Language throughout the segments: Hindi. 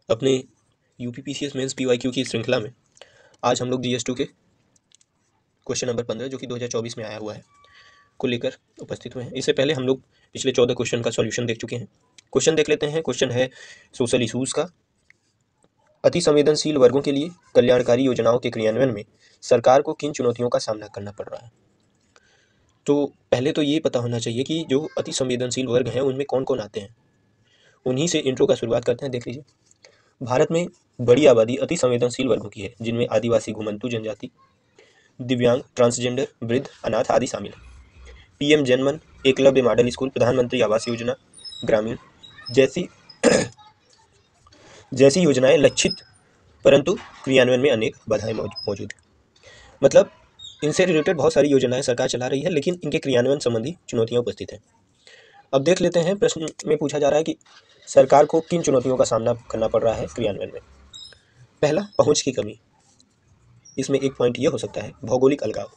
अपने यूपीपीसीएस मेंस पीवाईक्यू की श्रृंखला में आज हम लोग जीएस2 के क्वेश्चन नंबर 15 जो कि 2024 में आया हुआ है को लेकर उपस्थित हुए हैं। इससे पहले हम लोग पिछले 14 क्वेश्चन का सॉल्यूशन देख चुके हैं। क्वेश्चन देख लेते हैं। क्वेश्चन है सोशल इशूज़ का। अति संवेदनशील वर्गों के लिए कल्याणकारी योजनाओं के क्रियान्वयन में सरकार को किन चुनौतियों का सामना करना पड़ रहा है। तो पहले तो ये पता होना चाहिए कि जो अति संवेदनशील वर्ग हैं उनमें कौन कौन आते हैं। उन्हीं से इंट्रो का शुरुआत करते हैं। देख लीजिए, भारत में बड़ी आबादी अति संवेदनशील वर्गों की है, जिनमें आदिवासी, घुमंतू जनजाति, दिव्यांग, ट्रांसजेंडर, वृद्ध, अनाथ आदि शामिल हैं। पीएम जनमन, एकलव्य मॉडल स्कूल, प्रधानमंत्री आवास योजना ग्रामीण जैसी योजनाएं लक्षित, परंतु क्रियान्वयन में अनेक बाधाएं मौजूद हैं। मतलब इनसे रिलेटेड बहुत सारी योजनाएं सरकार चला रही है, लेकिन इनके क्रियान्वयन संबंधी चुनौतियां उपस्थित हैं। अब देख लेते हैं, प्रश्न में पूछा जा रहा है कि सरकार को किन चुनौतियों का सामना करना पड़ रहा है क्रियान्वयन में। पहला, पहुंच की कमी। इसमें एक पॉइंट यह हो सकता है भौगोलिक अलगाव।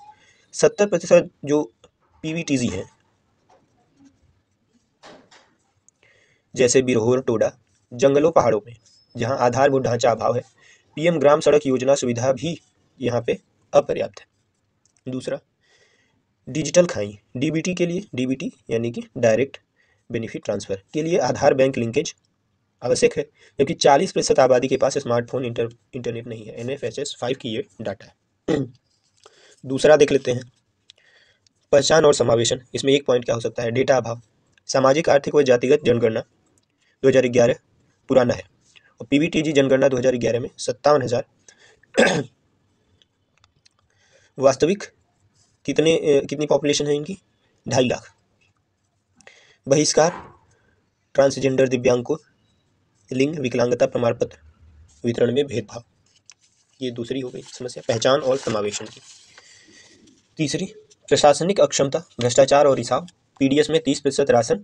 70% जो पीवीटीजी हैं, जैसे बिरहोर, टोडा, जंगलों, पहाड़ों में, जहां आधारभूत ढांचा अभाव है, पीएम ग्राम सड़क योजना सुविधा भी यहाँ पे अपर्याप्त है। दूसरा, डिजिटल खाई। डीबीटी के लिए, डीबीटी यानी कि डायरेक्ट बेनिफिट ट्रांसफर के लिए आधार बैंक लिंकेज आवश्यक है, जबकि 40% आबादी के पास स्मार्टफोन इंटरनेट नहीं है। NFHS 5 की ये डाटा है। दूसरा देख लेते हैं, पहचान और समावेशन। इसमें एक पॉइंट क्या हो सकता है, डेटा अभाव। सामाजिक, आर्थिक व जातिगत जनगणना 2011 पुराना है, और पीवीटीजी जनगणना 2011 में 57,000। वास्तविक कितनी पॉपुलेशन है इनकी, 2.5 लाख। बहिष्कार, ट्रांसजेंडर, दिव्यांग को लिंग विकलांगता प्रमाण पत्र वितरण में भेदभाव, ये दूसरी हो गई समस्या पहचान और समावेशन की। तीसरी, प्रशासनिक अक्षमता, भ्रष्टाचार और रिसाव। पीडीएस में 30% राशन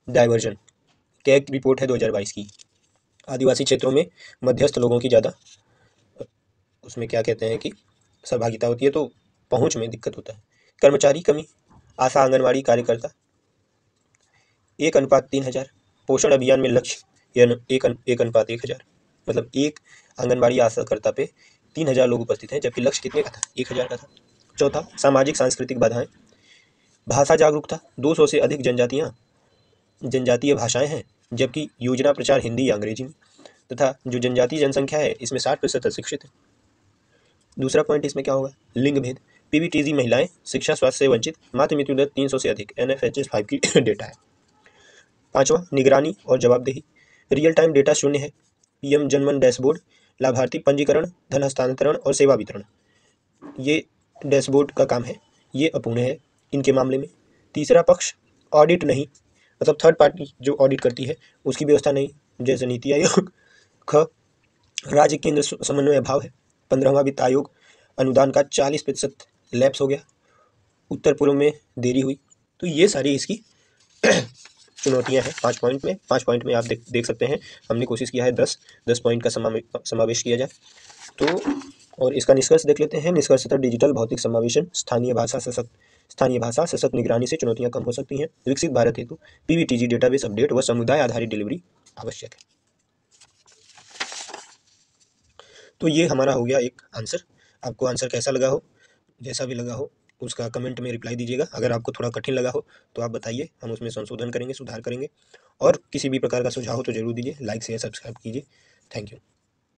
डायवर्जन, कैग रिपोर्ट है 2022 की। आदिवासी क्षेत्रों में मध्यस्थ लोगों की ज़्यादा उसमें क्या कहते हैं कि सहभागिता होती है, तो पहुंच में दिक्कत होता है। कर्मचारी कमी, आशा आंगनवाड़ी कार्यकर्ता 1:3000। पोषण अभियान में लक्ष्य 1:1000, मतलब एक आंगनबाड़ी आशाकर्ता पे 3000 लोग उपस्थित हैं, जबकि लक्ष्य कितने का था, 1000 का था। चौथा, सामाजिक सांस्कृतिक बाधाएं। भाषा जागरूकता, 200 से अधिक जनजातीय भाषाएं हैं, जबकि योजना प्रचार हिंदी या अंग्रेजी में, तथा जो जनजातीय जनसंख्या है इसमें 60% अशिक्षित है। दूसरा पॉइंट इसमें क्या होगा, लिंग भेद। पीवीटीजी महिलाएं शिक्षा स्वास्थ्य से वंचित, मातृ मृत्यु दर 300 से अधिक, NFHS 5 की डेटा है। पांचवा, निगरानी और जवाबदेही। रियल टाइम डेटा शून्य है। पीएम जनमन डैशबोर्ड, लाभार्थी पंजीकरण, धन हस्तांतरण और सेवा वितरण, ये डैशबोर्ड का काम है, ये अपूर्ण है इनके मामले में। तीसरा पक्ष, ऑडिट नहीं, मतलब थर्ड पार्टी जो ऑडिट करती है उसकी व्यवस्था नहीं, जैसे नीति आयोग। ख, राज्य केंद्र समन्वय अभाव है। 15वां वित्त आयोग अनुदान का 40% लैप्स हो गया, उत्तर पूर्व में देरी हुई। तो ये सारी इसकी चुनौतियां हैं 5 पॉइंट में। 5 पॉइंट में आप देख सकते हैं, हमने कोशिश किया है 10 पॉइंट का समावेश किया जाए। तो और इसका निष्कर्ष देख लेते हैं। निष्कर्षतः डिजिटल भौतिक समावेशन, स्थानीय भाषा सशक्त निगरानी से चुनौतियां कम हो सकती हैं। विकसित भारत हेतु पीवीटीजी डेटाबेस अपडेट व समुदाय आधारित डिलीवरी आवश्यक है। तो ये हमारा हो गया एक आंसर। आपको आंसर कैसा लगा हो, जैसा भी लगा हो उसका कमेंट में रिप्लाई दीजिएगा। अगर आपको थोड़ा कठिन लगा हो तो आप बताइए, हम उसमें संशोधन करेंगे, सुधार करेंगे। और किसी भी प्रकार का सुझाव हो तो जरूर दीजिए। लाइक शेयर सब्सक्राइब कीजिए। Thank you.